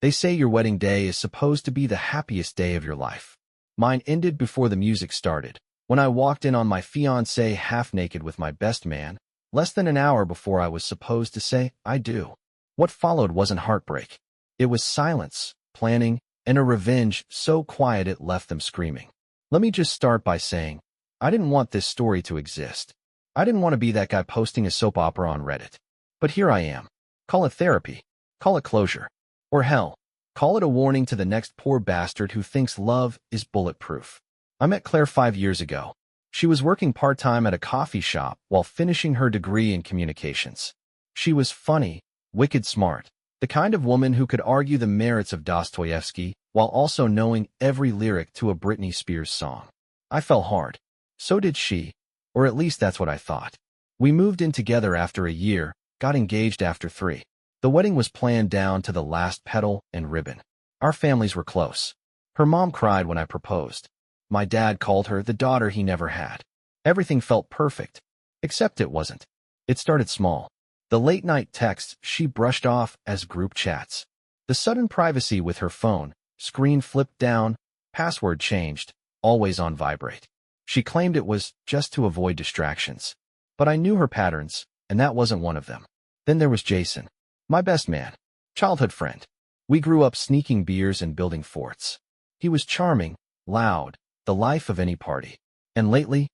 They say your wedding day is supposed to be the happiest day of your life. Mine ended before the music started, when I walked in on my fiancé half-naked with my best man, less than an hour before I was supposed to say, I do. What followed wasn't heartbreak. It was silence, planning, and a revenge so quiet it left them screaming. Let me just start by saying, I didn't want this story to exist. I didn't want to be that guy posting a soap opera on Reddit. But here I am. Call it therapy. Call it closure. Or hell, call it a warning to the next poor bastard who thinks love is bulletproof. I met Claire 5 years ago. She was working part-time at a coffee shop while finishing her degree in communications. She was funny, wicked smart, the kind of woman who could argue the merits of Dostoevsky while also knowing every lyric to a Britney Spears song. I fell hard. So did she, or at least that's what I thought. We moved in together after a year, got engaged after 3. The wedding was planned down to the last petal and ribbon. Our families were close. Her mom cried when I proposed. My dad called her the daughter he never had. Everything felt perfect, except it wasn't. It started small. The late-night texts she brushed off as group chats. The sudden privacy with her phone, screen flipped down, password changed, always on vibrate. She claimed it was just to avoid distractions. But I knew her patterns, and that wasn't one of them. Then there was Jason, my best man, childhood friend. We grew up sneaking beers and building forts. He was charming, loud, the life of any party. And lately,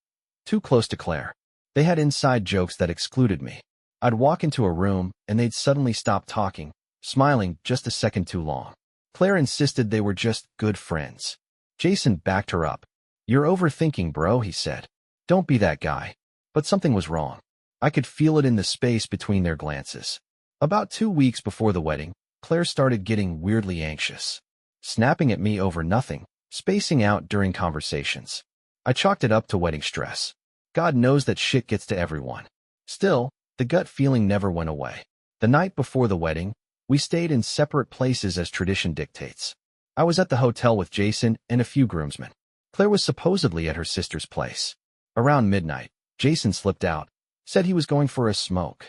too close to Claire. They had inside jokes that excluded me. I'd walk into a room, and they'd suddenly stop talking, smiling just a second too long. Claire insisted they were just good friends. Jason backed her up. You're overthinking, bro, he said. Don't be that guy. But something was wrong. I could feel it in the space between their glances. About 2 weeks before the wedding, Claire started getting weirdly anxious, snapping at me over nothing, spacing out during conversations. I chalked it up to wedding stress. God knows that shit gets to everyone. Still, the gut feeling never went away. The night before the wedding, we stayed in separate places as tradition dictates. I was at the hotel with Jason and a few groomsmen. Claire was supposedly at her sister's place. Around midnight, Jason slipped out, said he was going for a smoke.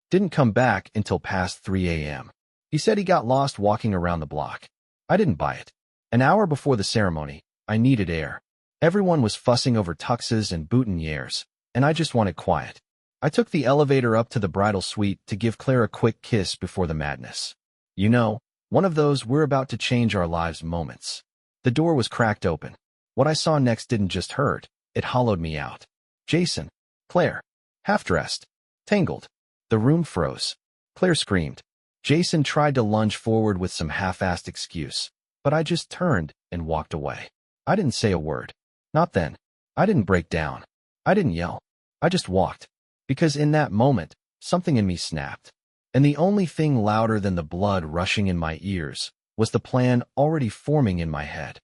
Didn't come back until past 3 a.m. He said he got lost walking around the block. I didn't buy it. An hour before the ceremony, I needed air. Everyone was fussing over tuxes and boutonnieres, and I just wanted quiet. I took the elevator up to the bridal suite to give Claire a quick kiss before the madness. You know, one of those we're about to change our lives moments. The door was cracked open. What I saw next didn't just hurt, it hollowed me out. Jason, Claire, half-dressed, tangled. The room froze. Claire screamed. Jason tried to lunge forward with some half-assed excuse, but I just turned and walked away. I didn't say a word. Not then. I didn't break down. I didn't yell. I just walked. Because in that moment, something in me snapped. And the only thing louder than the blood rushing in my ears was the plan already forming in my head.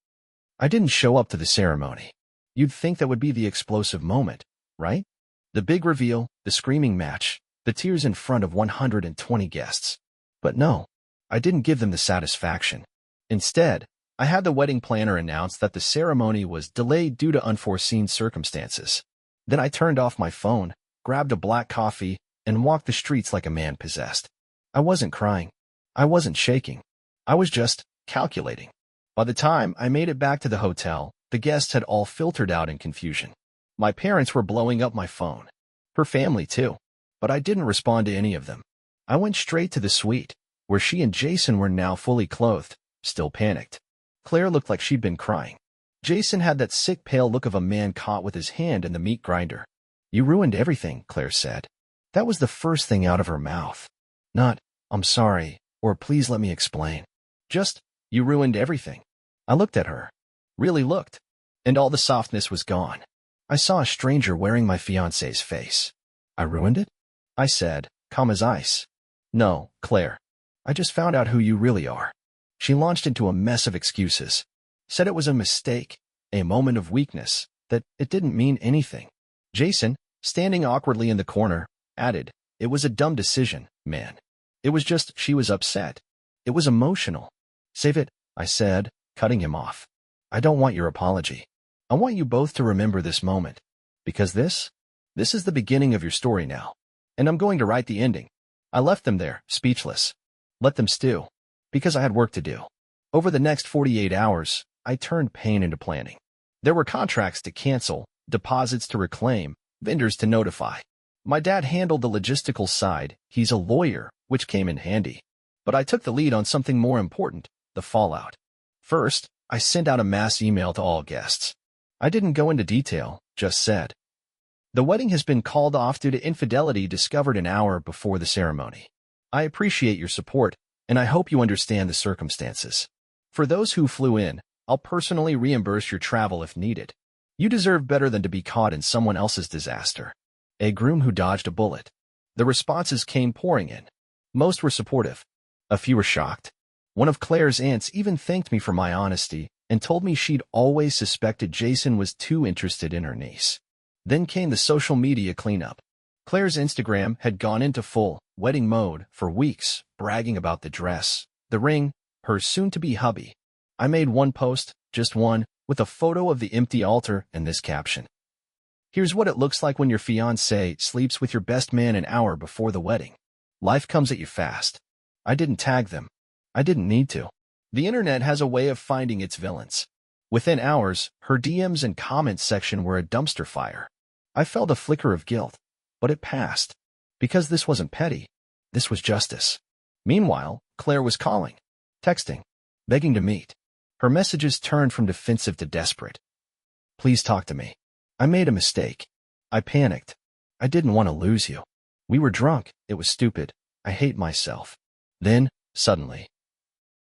I didn't show up to the ceremony. You'd think that would be the explosive moment, right? The big reveal, the screaming match, the tears in front of 120 guests. But no, I didn't give them the satisfaction. Instead, I had the wedding planner announce that the ceremony was delayed due to unforeseen circumstances. Then I turned off my phone, grabbed a black coffee, and walked the streets like a man possessed. I wasn't crying. I wasn't shaking. I was just calculating. By the time I made it back to the hotel, the guests had all filtered out in confusion. My parents were blowing up my phone. Her family, too. But I didn't respond to any of them. I went straight to the suite, where she and Jason were now fully clothed, still panicked. Claire looked like she'd been crying. Jason had that sick pale look of a man caught with his hand in the meat grinder. You ruined everything, Claire said. That was the first thing out of her mouth. Not, I'm sorry, or please let me explain. Just, you ruined everything. I looked at her. Really looked. And all the softness was gone. I saw a stranger wearing my fiancé's face. I ruined it? I said, calm as ice. No, Claire. I just found out who you really are. She launched into a mess of excuses. Said it was a mistake, a moment of weakness, that it didn't mean anything. Jason, standing awkwardly in the corner, added, it was a dumb decision, man. It was just she was upset. It was emotional. Save it, I said, cutting him off. I don't want your apology. I want you both to remember this moment. Because this is the beginning of your story now. And I'm going to write the ending. I left them there, speechless. Let them stew. because I had work to do. Over the next 48 hours, I turned pain into planning. There were contracts to cancel, deposits to reclaim, vendors to notify. My dad handled the logistical side. He's a lawyer, which came in handy. But I took the lead on something more important, the fallout. First, I sent out a mass email to all guests. I didn't go into detail, just said, "The wedding has been called off due to infidelity discovered an hour before the ceremony. I appreciate your support, and I hope you understand the circumstances. For those who flew in, I'll personally reimburse your travel if needed. You deserve better than to be caught in someone else's disaster." A groom who dodged a bullet. The responses came pouring in. Most were supportive. A few were shocked. One of Claire's aunts even thanked me for my honesty and told me she'd always suspected Jason was too interested in her niece. Then came the social media cleanup. Claire's Instagram had gone into full wedding mode for weeks, bragging about the dress, the ring, her soon-to-be hubby. I made one post, just one, with a photo of the empty altar and this caption: "Here's what it looks like when your fiancé sleeps with your best man an hour before the wedding. Life comes at you fast." I didn't tag them. I didn't need to. The internet has a way of finding its villains. Within hours, her DMs and comments section were a dumpster fire. I felt a flicker of guilt, but it passed. Because this wasn't petty. This was justice. Meanwhile, Claire was calling, texting, begging to meet. Her messages turned from defensive to desperate. "Please talk to me. I made a mistake. I panicked. I didn't want to lose you. We were drunk. It was stupid. I hate myself." Then, suddenly,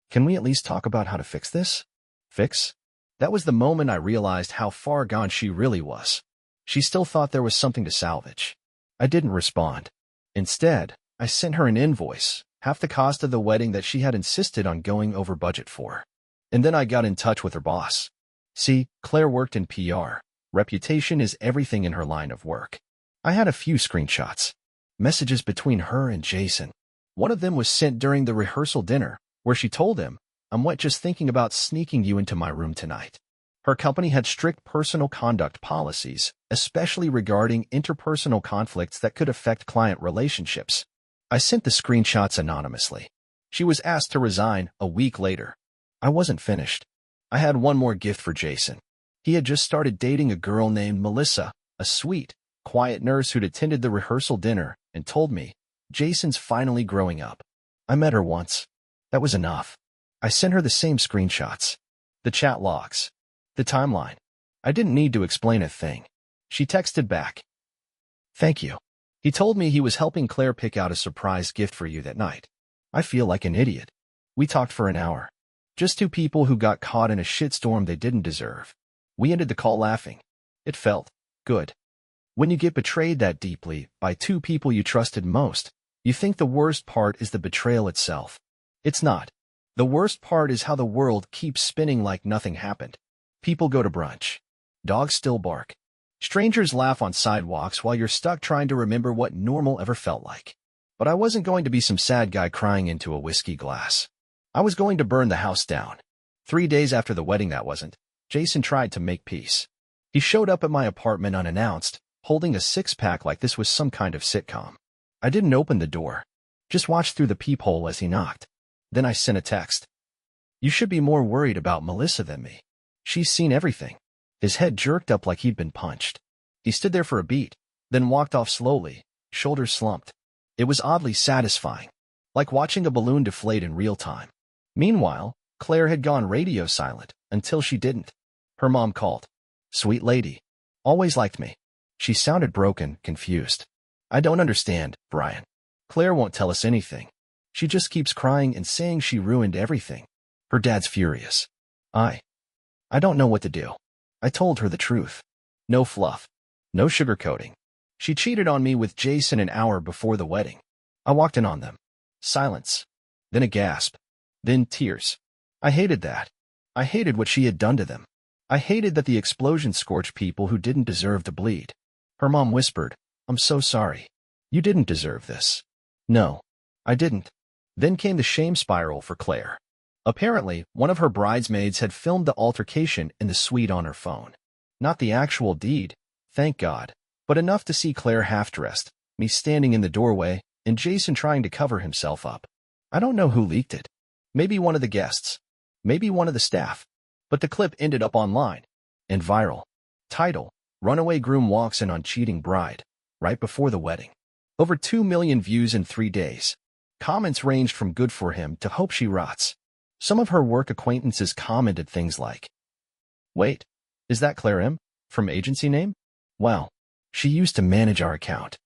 "Can we at least talk about how to fix this?" Fix? That was the moment I realized how far gone she really was. She still thought there was something to salvage. I didn't respond. Instead, I sent her an invoice, half the cost of the wedding that she had insisted on going over budget for. And then I got in touch with her boss. See, Claire worked in PR. Reputation is everything in her line of work. I had a few screenshots. Messages between her and Jason. One of them was sent during the rehearsal dinner, where she told him, "I'm wet just thinking about sneaking you into my room tonight." Her company had strict personal conduct policies, especially regarding interpersonal conflicts that could affect client relationships. I sent the screenshots anonymously. She was asked to resign a week later. I wasn't finished. I had one more gift for Jason. He had just started dating a girl named Melissa, a sweet, quiet nurse who'd attended the rehearsal dinner and told me, "Jason's finally growing up." I met her once. That was enough. I sent her the same screenshots, the chat logs, the timeline. I didn't need to explain a thing. She texted back, "Thank you. He told me he was helping Claire pick out a surprise gift for you that night. I feel like an idiot." We talked for an hour. Just two people who got caught in a shitstorm they didn't deserve. We ended the call laughing. It felt good. When you get betrayed that deeply by two people you trusted most, you think the worst part is the betrayal itself. It's not. The worst part is how the world keeps spinning like nothing happened. People go to brunch. Dogs still bark. Strangers laugh on sidewalks while you're stuck trying to remember what normal ever felt like. But I wasn't going to be some sad guy crying into a whiskey glass. I was going to burn the house down. 3 days after the wedding that wasn't, Jason tried to make peace. He showed up at my apartment unannounced, holding a six-pack like this was some kind of sitcom. I didn't open the door. Just watched through the peephole as he knocked. Then I sent a text. "You should be more worried about Melissa than me. She's seen everything." His head jerked up like he'd been punched. He stood there for a beat, then walked off slowly, shoulders slumped. It was oddly satisfying, like watching a balloon deflate in real time. Meanwhile, Claire had gone radio silent until she didn't. Her mom called. "Sweet lady. Always liked me." She sounded broken, confused. "I don't understand, Brian. Claire won't tell us anything. She just keeps crying and saying she ruined everything." Her dad's furious. I don't know what to do. I told her the truth. No fluff. No sugarcoating. She cheated on me with Jason an hour before the wedding. I walked in on them. Silence. Then a gasp. Then tears. I hated that. I hated what she had done to them. I hated that the explosion scorched people who didn't deserve to bleed. Her mom whispered, "I'm so sorry. You didn't deserve this." No, I didn't. Then came the shame spiral for Claire. Apparently, one of her bridesmaids had filmed the altercation in the suite on her phone. Not the actual deed, thank God, but enough to see Claire half-dressed, me standing in the doorway, and Jason trying to cover himself up. I don't know who leaked it. maybe one of the guests, maybe one of the staff. But the clip ended up online and viral. Title: Runaway groom walks in on cheating bride right before the wedding. Over 2 million views in 3 days. Comments ranged from good for him to hope she rots. Some of her work acquaintances commented things like, "Wait, is that Claire M. from agency name? Wow, she used to manage our account."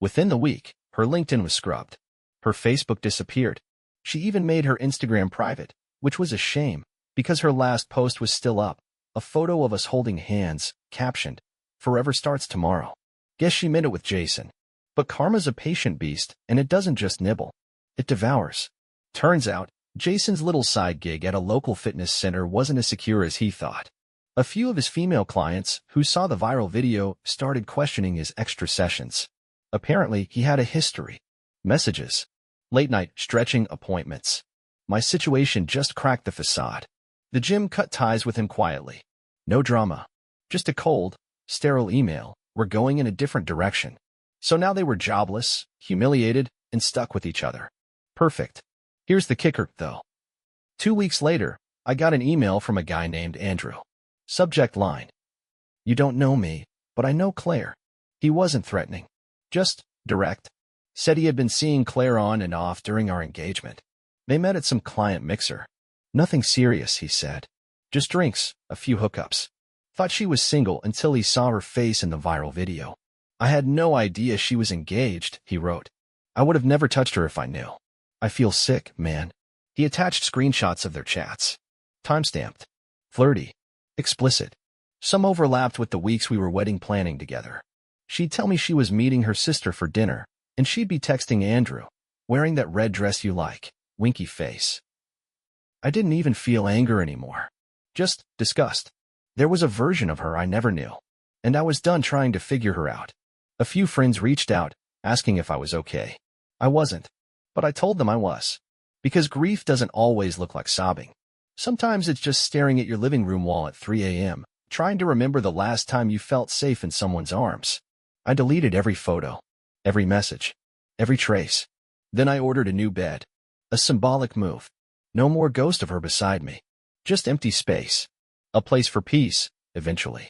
Within the week, her LinkedIn was scrubbed. Her Facebook disappeared. She even made her Instagram private, which was a shame, because her last post was still up, a photo of us holding hands, captioned, "Forever starts tomorrow." Guess she meant it with Jason. But karma's a patient beast, and it doesn't just nibble. It devours. Turns out, Jason's little side gig at a local fitness center wasn't as secure as he thought. A few of his female clients, who saw the viral video, started questioning his extra sessions. Apparently, he had a history. Messages. Late-night stretching appointments. My situation just cracked the facade. The gym cut ties with him quietly. No drama. Just a cold, sterile email. We're going in a different direction. So now they were jobless, humiliated, and stuck with each other. Perfect. Here's the kicker, though. 2 weeks later, I got an email from a guy named Andrew. Subject line: "You don't know me, but I know Claire." He wasn't threatening. Just direct. Said he had been seeing Claire on and off during our engagement. They met at some client mixer. Nothing serious, he said. Just drinks, a few hookups. Thought she was single until he saw her face in the viral video. "I had no idea she was engaged," he wrote. "I would have never touched her if I knew. I feel sick, man." He attached screenshots of their chats. Timestamped. Flirty. Explicit. Some overlapped with the weeks we were wedding planning together. She'd tell me she was meeting her sister for dinner, and she'd be texting Andrew, "Wearing that red dress you like," winky face. I didn't even feel anger anymore. Just disgust. There was a version of her I never knew, and I was done trying to figure her out. A few friends reached out, asking if I was okay. I wasn't, but I told them I was. Because grief doesn't always look like sobbing. Sometimes it's just staring at your living room wall at 3 a.m., trying to remember the last time you felt safe in someone's arms. I deleted every photo, every message, every trace. Then I ordered a new bed. A symbolic move. No more ghost of her beside me. Just empty space. A place for peace, eventually.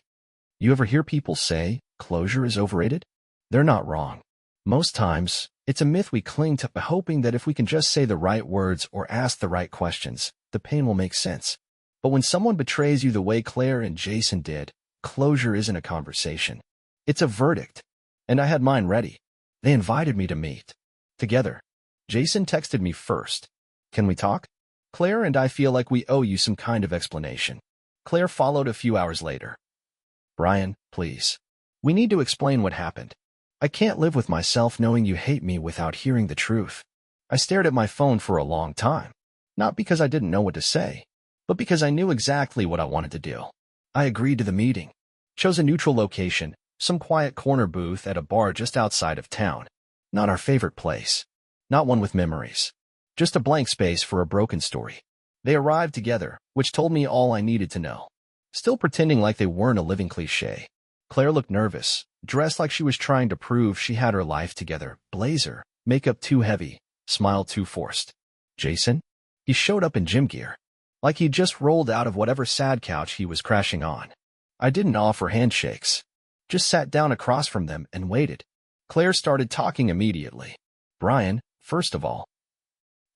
You ever hear people say, closure is overrated? They're not wrong. Most times, it's a myth we cling to, hoping that if we can just say the right words or ask the right questions, the pain will make sense. But when someone betrays you the way Claire and Jason did, closure isn't a conversation. It's a verdict. And I had mine ready. They invited me to meet. Together. Jason texted me first. "Can we talk? Claire and I feel like we owe you some kind of explanation." Claire followed a few hours later. "Brian, please. We need to explain what happened. I can't live with myself knowing you hate me without hearing the truth." I stared at my phone for a long time. Not because I didn't know what to say, but because I knew exactly what I wanted to do. I agreed to the meeting. Chose a neutral location, some quiet corner booth at a bar just outside of town. Not our favorite place. Not one with memories. Just a blank space for a broken story. They arrived together, which told me all I needed to know. Still pretending like they weren't a living cliché. Claire looked nervous, dressed like she was trying to prove she had her life together. Blazer, makeup too heavy, smile too forced. Jason? He showed up in gym gear. Like he'd just rolled out of whatever sad couch he was crashing on. I didn't offer handshakes. Just sat down across from them and waited. Claire started talking immediately. "Brian, first of all,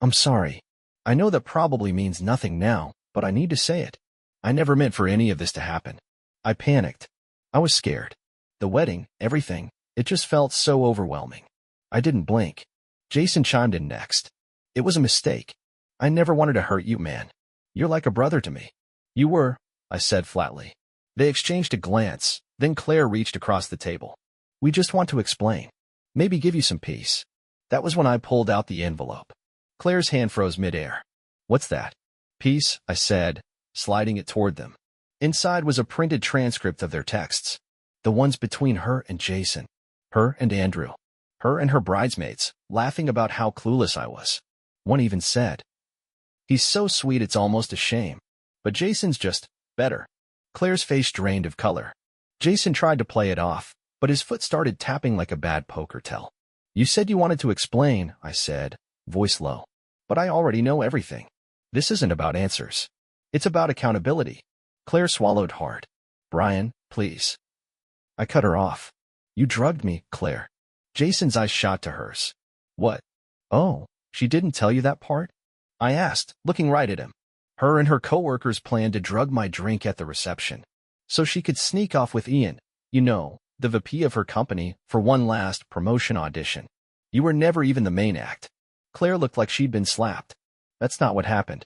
I'm sorry. I know that probably means nothing now, but I need to say it. I never meant for any of this to happen. I panicked. I was scared. The wedding, everything, it just felt so overwhelming. I didn't blink." Jason chimed in next. "It was a mistake. I never wanted to hurt you, man. You're like a brother to me." "You were," I said flatly. They exchanged a glance, then Claire reached across the table. "We just want to explain. Maybe give you some peace." That was when I pulled out the envelope. Claire's hand froze midair. "What's that?" "Peace," I said, sliding it toward them. Inside was a printed transcript of their texts. The ones between her and Jason. Her and Andrew. Her and her bridesmaids, laughing about how clueless I was. One even said, "He's so sweet it's almost a shame. But Jason's just better." Claire's face drained of color. Jason tried to play it off, but his foot started tapping like a bad poker tell. "You said you wanted to explain," I said, voice low. "But I already know everything." This isn't about answers. It's about accountability. Claire swallowed hard. Brian, please. I cut her off. You drugged me, Claire. Jason's eyes shot to hers. What? Oh, she didn't tell you that part? I asked, looking right at him. Her and her coworkers planned to drug my drink at the reception, so she could sneak off with Ian, you know, the VP of her company, for one last promotion audition. You were never even the main act. Claire looked like she'd been slapped. That's not what happened.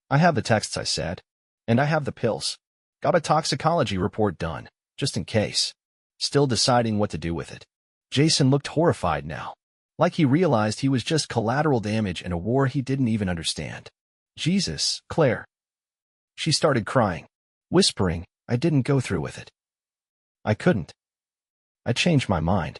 I have the texts, I said. And I have the pills. Got a toxicology report done, just in case. Still deciding what to do with it. Jason looked horrified now, like he realized he was just collateral damage in a war he didn't even understand. Jesus, Claire. She started crying, whispering, I didn't go through with it. I couldn't. I changed my mind.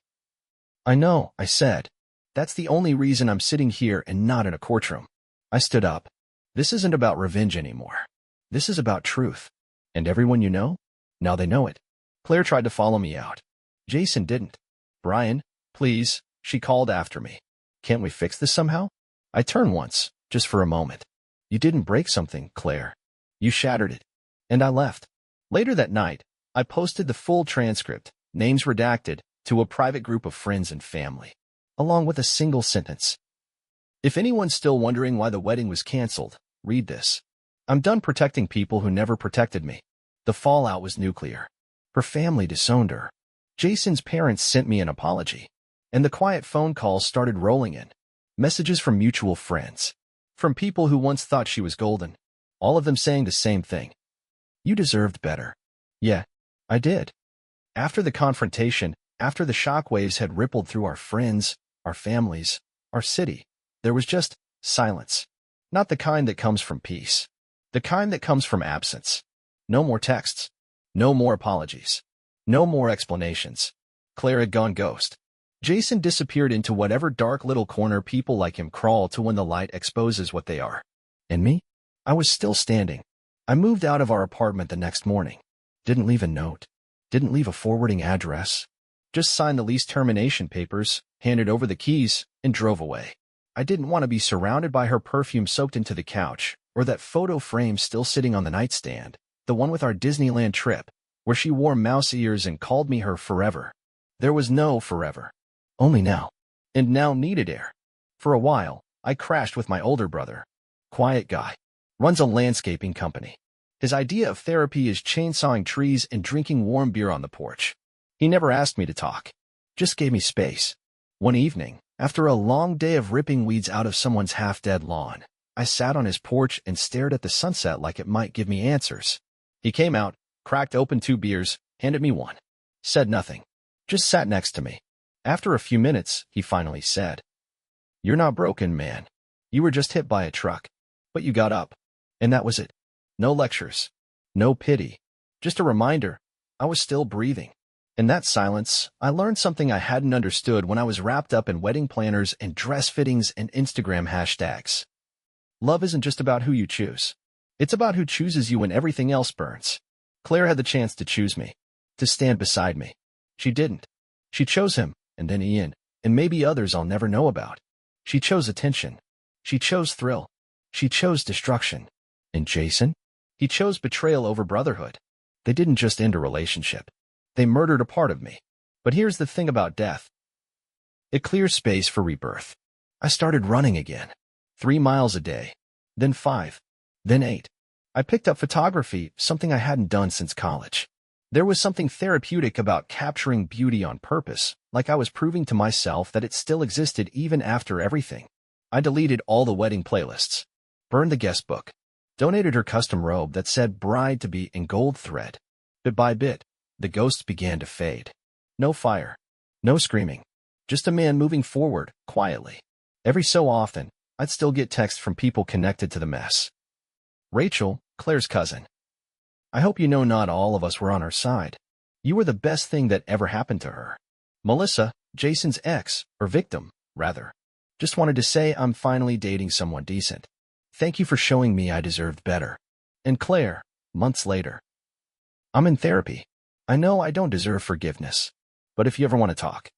I know, I said. That's the only reason I'm sitting here and not in a courtroom. I stood up. This isn't about revenge anymore. This is about truth. And everyone you know? Now they know it. Claire tried to follow me out. Jason didn't. Brian, please, she called after me. Can't we fix this somehow? I turned once, just for a moment. You didn't break something, Claire. You shattered it. And I left. Later that night, I posted the full transcript, names redacted, to a private group of friends and family, along with a single sentence. If anyone's still wondering why the wedding was canceled, read this. I'm done protecting people who never protected me. The fallout was nuclear. Her family disowned her. Jason's parents sent me an apology. And the quiet phone calls started rolling in. Messages from mutual friends. From people who once thought she was golden. All of them saying the same thing. You deserved better. Yeah, I did. After the confrontation, after the shockwaves had rippled through our friends, our families, our city, there was just silence. Not the kind that comes from peace. The kind that comes from absence. No more texts. No more apologies. No more explanations. Claire had gone ghost. Jason disappeared into whatever dark little corner people like him crawl to when the light exposes what they are. And me? I was still standing. I moved out of our apartment the next morning. Didn't leave a note. Didn't leave a forwarding address. Just signed the lease termination papers, handed over the keys, and drove away. I didn't want to be surrounded by her perfume soaked into the couch, or that photo frame still sitting on the nightstand, the one with our Disneyland trip, where she wore mouse ears and called me her forever. There was no forever. Only now. And now needed air. For a while, I crashed with my older brother. Quiet guy. Runs a landscaping company. His idea of therapy is chainsawing trees and drinking warm beer on the porch. He never asked me to talk. Just gave me space. One evening, after a long day of ripping weeds out of someone's half-dead lawn, I sat on his porch and stared at the sunset like it might give me answers. He came out, cracked open 2 beers, handed me one. Said nothing. Just sat next to me. After a few minutes, he finally said, You're not broken, man. You were just hit by a truck. But you got up. And that was it. No lectures. No pity. Just a reminder, I was still breathing. In that silence, I learned something I hadn't understood when I was wrapped up in wedding planners and dress fittings and Instagram hashtags. Love isn't just about who you choose. It's about who chooses you when everything else burns. Claire had the chance to choose me, to stand beside me. She didn't. She chose him, and then Ian, and maybe others I'll never know about. She chose attention. She chose thrill. She chose destruction. And Jason? He chose betrayal over brotherhood. They didn't just end a relationship. They murdered a part of me. But here's the thing about death. It clears space for rebirth. I started running again. 3 miles a day. Then 5. Then 8. I picked up photography, something I hadn't done since college. There was something therapeutic about capturing beauty on purpose, like I was proving to myself that it still existed even after everything. I deleted all the wedding playlists. Burned the guest book. Donated her custom robe that said bride-to-be in gold thread. Bit by bit, the ghosts began to fade. No fire. No screaming. Just a man moving forward, quietly. Every so often, I'd still get texts from people connected to the mess. Rachel, Claire's cousin. I hope you know not all of us were on her side. You were the best thing that ever happened to her. Melissa, Jason's ex, or victim, rather. Just wanted to say I'm finally dating someone decent. Thank you for showing me I deserved better. And Claire, months later. I'm in therapy. I know I don't deserve forgiveness. But if you ever want to talk,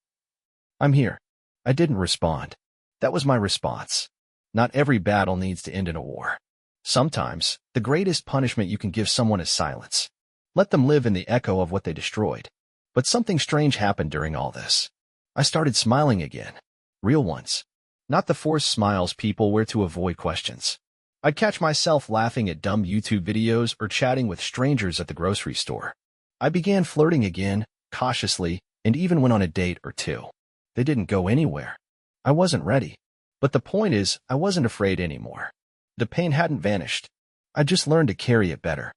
I'm here. I didn't respond. That was my response. Not every battle needs to end in a war. Sometimes, the greatest punishment you can give someone is silence. Let them live in the echo of what they destroyed. But something strange happened during all this. I started smiling again. Real ones. Not the forced smiles people wear to avoid questions. I'd catch myself laughing at dumb YouTube videos or chatting with strangers at the grocery store. I began flirting again, cautiously, and even went on a date or two. They didn't go anywhere. I wasn't ready. But the point is, I wasn't afraid anymore. The pain hadn't vanished. I just learned to carry it better.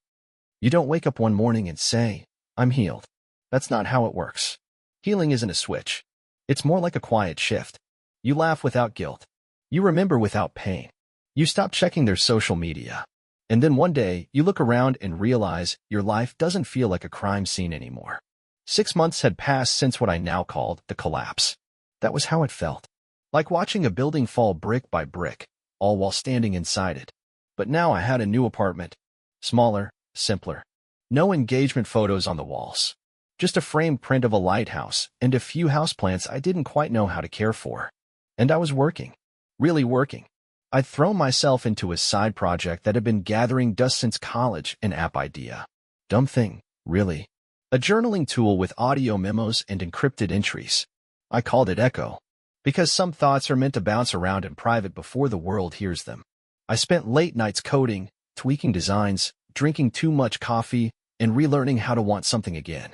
You don't wake up one morning and say, I'm healed. That's not how it works. Healing isn't a switch. It's more like a quiet shift. You laugh without guilt. You remember without pain. You stop checking their social media. And then one day, you look around and realize your life doesn't feel like a crime scene anymore. 6 months had passed since what I now called the collapse. That was how it felt. Like watching a building fall brick by brick, all while standing inside it. But now I had a new apartment. Smaller, simpler. No engagement photos on the walls. Just a framed print of a lighthouse and a few houseplants I didn't quite know how to care for. And I was working. Really working. I'd thrown myself into a side project that had been gathering dust since college, an app idea. Dumb thing, really. A journaling tool with audio memos and encrypted entries. I called it Echo. Because some thoughts are meant to bounce around in private before the world hears them. I spent late nights coding, tweaking designs, drinking too much coffee, and relearning how to want something again.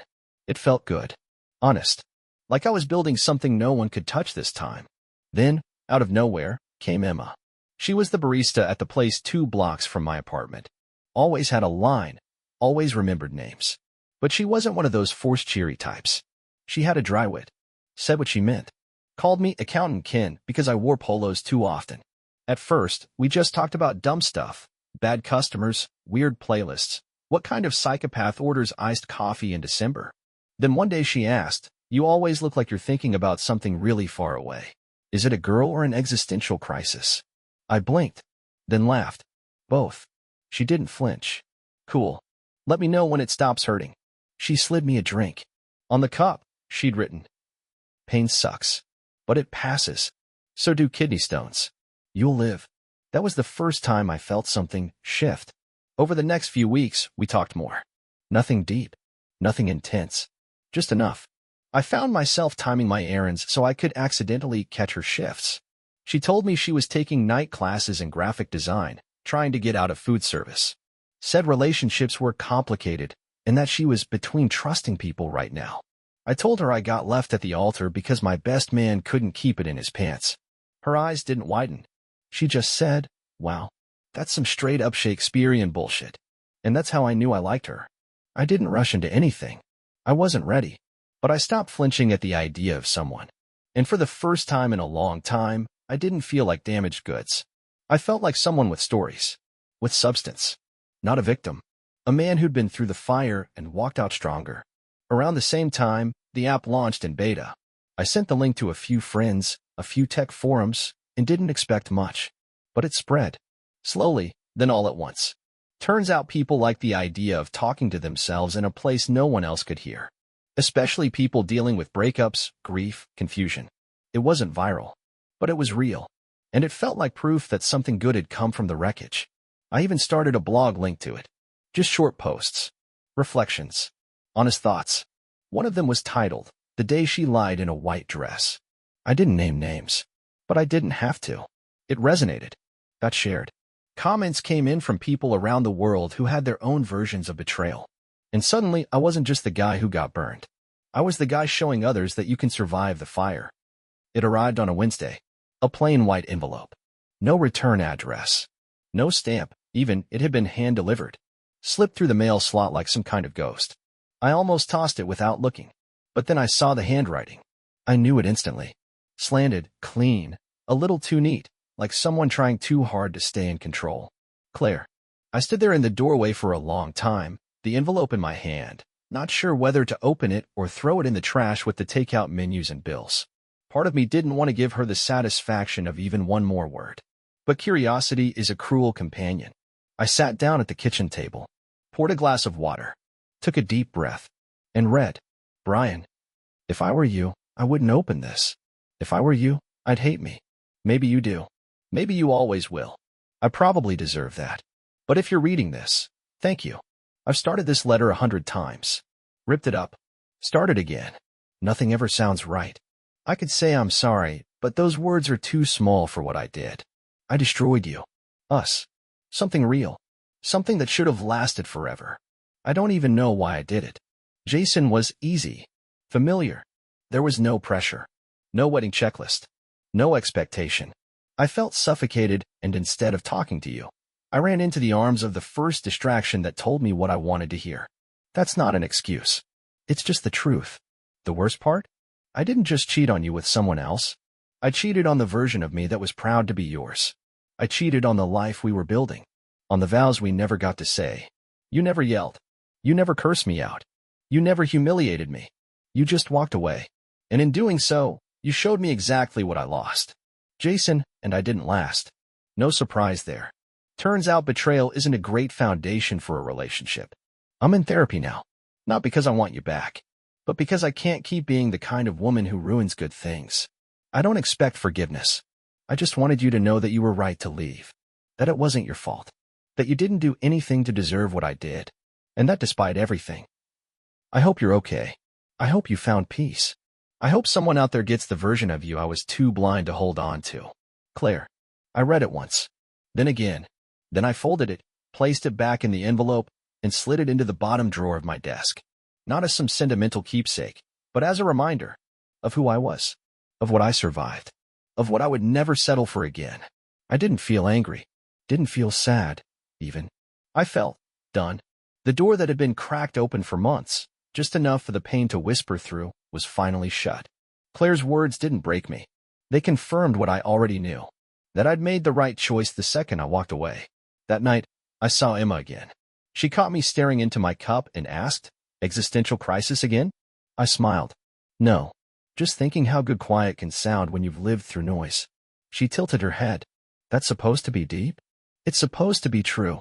It felt good. Honest. Like I was building something no one could touch this time. Then, out of nowhere, came Emma. She was the barista at the place 2 blocks from my apartment. Always had a line, always remembered names. But she wasn't one of those forced cheery types. She had a dry wit. Said what she meant. Called me Accountant Ken because I wore polos too often. At first, we just talked about dumb stuff. Bad customers, weird playlists. What kind of psychopath orders iced coffee in December? Then one day she asked, you always look like you're thinking about something really far away. Is it a girl or an existential crisis? I blinked, then laughed. Both. She didn't flinch. Cool. Let me know when it stops hurting. She slid me a drink. On the cup, she'd written, pain sucks, but it passes. So do kidney stones. You'll live. That was the first time I felt something shift. Over the next few weeks, we talked more. Nothing deep. Nothing intense. Just enough. I found myself timing my errands so I could accidentally catch her shifts. She told me she was taking night classes in graphic design, trying to get out of food service. Said relationships were complicated, and that she was between trusting people right now. I told her I got left at the altar because my best man couldn't keep it in his pants. Her eyes didn't widen. She just said, wow, that's some straight-up Shakespearean bullshit. And that's how I knew I liked her. I didn't rush into anything. I wasn't ready. But I stopped flinching at the idea of someone. And for the first time in a long time, I didn't feel like damaged goods. I felt like someone with stories. With substance. Not a victim. A man who'd been through the fire and walked out stronger. Around the same time, the app launched in beta. I sent the link to a few friends, a few tech forums, and didn't expect much. But it spread. Slowly, then all at once. Turns out people like the idea of talking to themselves in a place no one else could hear. Especially people dealing with breakups, grief, confusion. It wasn't viral. But it was real. And it felt like proof that something good had come from the wreckage. I even started a blog linked to it. Just short posts. Reflections. Honest thoughts. One of them was titled, The Day She Lied in a White Dress. I didn't name names. But I didn't have to. It resonated. Got shared. Comments came in from people around the world who had their own versions of betrayal. And suddenly, I wasn't just the guy who got burned. I was the guy showing others that you can survive the fire. It arrived on a Wednesday. A plain white envelope. No return address. No stamp, even it had been hand-delivered. Slipped through the mail slot like some kind of ghost. I almost tossed it without looking. But then I saw the handwriting. I knew it instantly. Slanted, clean, a little too neat, like someone trying too hard to stay in control. Claire. I stood there in the doorway for a long time, the envelope in my hand, not sure whether to open it or throw it in the trash with the takeout menus and bills. Part of me didn't want to give her the satisfaction of even one more word. But curiosity is a cruel companion. I sat down at the kitchen table, poured a glass of water, took a deep breath, and read, Brian, if I were you, I wouldn't open this. If I were you, I'd hate me. Maybe you do. Maybe you always will. I probably deserve that. But if you're reading this, thank you. I've started this letter 100 times. Ripped it up. Started again. Nothing ever sounds right. I could say I'm sorry, but those words are too small for what I did. I destroyed you. Us. Something real. Something that should have lasted forever. I don't even know why I did it. Jason was easy. Familiar. There was no pressure. No wedding checklist. No expectation. I felt suffocated, and instead of talking to you, I ran into the arms of the first distraction that told me what I wanted to hear. That's not an excuse. It's just the truth. The worst part? I didn't just cheat on you with someone else. I cheated on the version of me that was proud to be yours. I cheated on the life we were building. On the vows we never got to say. You never yelled. You never cursed me out. You never humiliated me. You just walked away. And in doing so, you showed me exactly what I lost. Jason, and I didn't last. No surprise there. Turns out betrayal isn't a great foundation for a relationship. I'm in therapy now. Not because I want you back, but because I can't keep being the kind of woman who ruins good things. I don't expect forgiveness. I just wanted you to know that you were right to leave. That it wasn't your fault. That you didn't do anything to deserve what I did. And that despite everything. I hope you're okay. I hope you found peace. I hope someone out there gets the version of you I was too blind to hold on to. Claire. I read it once. Then again. Then I folded it, placed it back in the envelope, and slid it into the bottom drawer of my desk. Not as some sentimental keepsake, but as a reminder of who I was, of what I survived, of what I would never settle for again. I didn't feel angry, didn't feel sad, even. I felt done. The door that had been cracked open for months, just enough for the pain to whisper through, was finally shut. Claire's words didn't break me. They confirmed what I already knew, that I'd made the right choice the second I walked away. That night, I saw Emma again. She caught me staring into my cup and asked, "Existential crisis again?" I smiled. "No, just thinking how good quiet can sound when you've lived through noise." She tilted her head. "That's supposed to be deep? It's supposed to be true."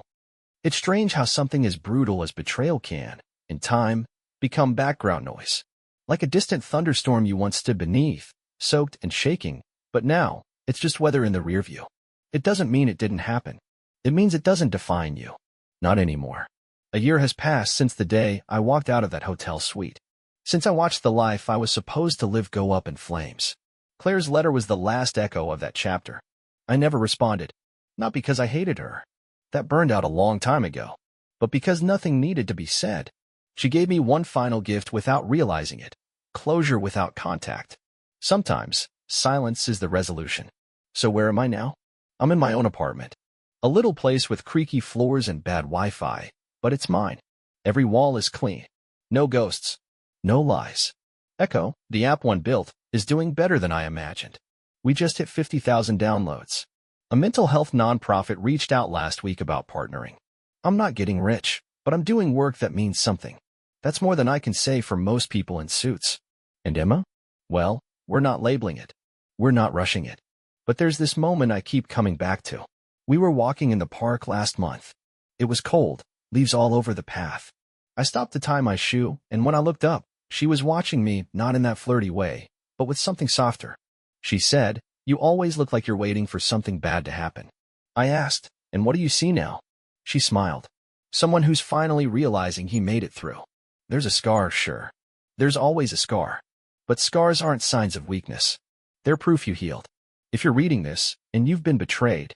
It's strange how something as brutal as betrayal can, in time, become background noise. Like a distant thunderstorm you once stood beneath, soaked and shaking, but now, it's just weather in the rearview. It doesn't mean it didn't happen. It means it doesn't define you. Not anymore. A year has passed since the day I walked out of that hotel suite. Since I watched the life I was supposed to live go up in flames. Claire's letter was the last echo of that chapter. I never responded. Not because I hated her. That burned out a long time ago. But because nothing needed to be said. She gave me one final gift without realizing it. Closure without contact. Sometimes, silence is the resolution. So where am I now? I'm in my own apartment. A little place with creaky floors and bad Wi-Fi, but it's mine. Every wall is clean. No ghosts. No lies. Echo, the app one built, is doing better than I imagined. We just hit 50,000 downloads. A mental health nonprofit reached out last week about partnering. I'm not getting rich, but I'm doing work that means something. That's more than I can say for most people in suits. And Emma? Well, we're not labeling it. We're not rushing it. But there's this moment I keep coming back to. We were walking in the park last month. It was cold, leaves all over the path. I stopped to tie my shoe, and when I looked up, she was watching me, not in that flirty way, but with something softer. She said, "You always look like you're waiting for something bad to happen." I asked, "And what do you see now?" She smiled. Someone who's finally realizing he made it through. There's a scar, sure. There's always a scar. But scars aren't signs of weakness. They're proof you healed. If you're reading this, and you've been betrayed,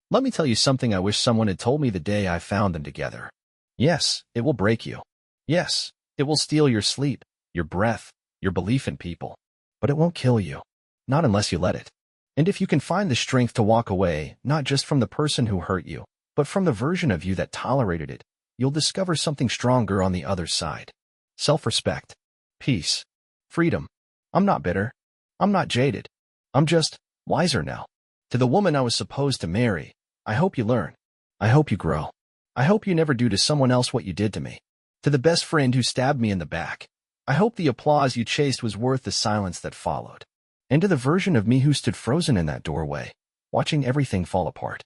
let me tell you something I wish someone had told me the day I found them together. Yes, it will break you. Yes, it will steal your sleep, your breath, your belief in people. But it won't kill you. Not unless you let it. And if you can find the strength to walk away, not just from the person who hurt you, but from the version of you that tolerated it, you'll discover something stronger on the other side. Self-respect. Peace. Freedom. I'm not bitter. I'm not jaded. I'm just wiser now. To the woman I was supposed to marry, I hope you learn. I hope you grow. I hope you never do to someone else what you did to me. To the best friend who stabbed me in the back, I hope the applause you chased was worth the silence that followed. And to the version of me who stood frozen in that doorway, watching everything fall apart.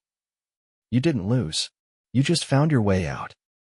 You didn't lose. You just found your way out.